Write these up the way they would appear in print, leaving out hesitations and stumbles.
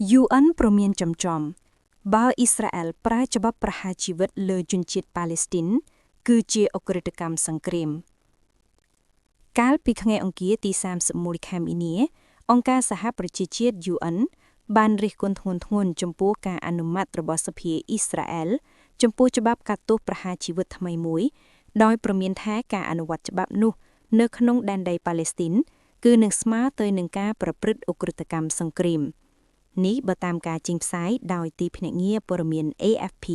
UN ព្រមានចំចំបើអ៊ីស្រាអែលប្រើច្បាប់ប្រហារជីវិតលើជនជាតិប៉ាឡេស្ទីនគឺជាអក្រិតកម្មសង្គ្រាមកាលពីថ្ងៃអង្គារទី31ខែមីនាអង្គការសហប្រជាជាតិ UN បានរិះគន់ធ្ងន់ធ្ងរចំពោះការអនុម័តរបស់សភាអ៊ីស្រាអែលចំពោះច្បាប់កាត់ទោសប្រហារជីវិតថ្មីមួយដោយព្រមានថាការអនុវត្តច្បាប់នោះនៅក្នុងដែនដីប៉ាឡេស្ទីនគឺនឹងស្មើទៅនឹងការប្រព្រឹត្តអក្រិតកម្មសង្គ្រាមនេះបើតាមការចេញផ្សាយដោយទីភ្នាក់ងារព័ត៌មាន AFP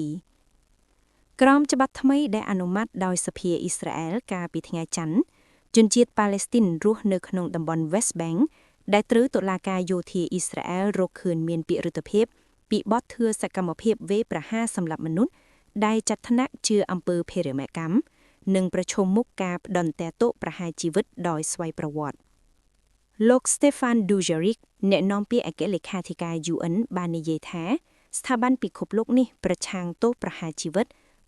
ក្រមច្បាប់ថ្មីដែលអនុម័តដោយសភាអ៊ីស្រាអែលកាលពីថ្ងៃច័ន្ទជនជាតិប៉ាឡេស្ទីនរស់នៅក្នុងតំបន់ West Bank ដែលត្រូវតុលាការយោធាអ៊ីស្រាអែលរកឃើញមានពិរុទ្ធភាពពីបទធ្វើសកម្មភាពវេរប្រហារសម្លាប់មនុស្សដែលចាត់ថ្នាក់ជាអំពើភេរវកម្មនិងប្រឈមមុខការផ្ដន្ទាទោសប្រហារជីវិតដោយស្វ័យប្រវត្តិលោក Stefan Dujarric អ្នកនាំពាក្យអគ្គលេខាធិការ UN បាននិយាយថាស្ថាប័នពិភពលោកនេះប្រឆាំងទោសប្រហារជីវិត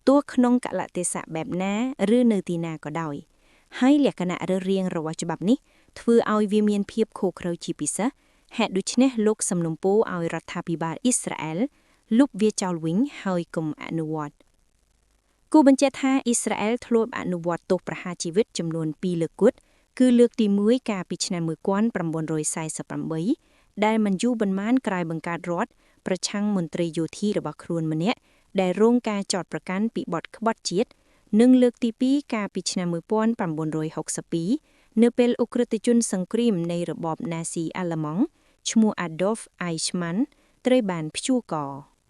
ទោះក្នុងកលៈទេសៈបែបណាឬនៅទីណាក៏ដោយហើយលក្ខណៈរើសរៀងរបស់ច្បាប់នេះធ្វើឲ្យវាមានភាពខុសត្រូវជាពិសេសហេតុដូច្នេះលោកសំណូមពរឲ្យរដ្ឋាភិបាលអ៊ីស្រាអែលលុបវាចោលវិញហើយកុំអនុវត្តគូបញ្ជាក់ថាអ៊ីស្រាអែលធ្លាប់អនុវត្តទោសប្រហារជីវិតចំនួន2លើកគត់គឺលើកទី1កាលពីឆ្នាំ1948ដែលមិនយូរប៉ុន្មានក្រោយបង្កើតរដ្ឋប្រឆាំងមន្ត្រីយោធារបស់ខ្លួនម្នាក់ដែលរងការចោទប្រកាន់ពីបទក្បត់ជាតិនិងលើកទី2កាលពីឆ្នាំ1962នៅពេលឧក្រិដ្ឋជនសង្គ្រាមនៃរបបណាស៊ីអាល្លឺម៉ង់ឈ្មោះ Adolf Eichmann ត្រូវបានព្យួរក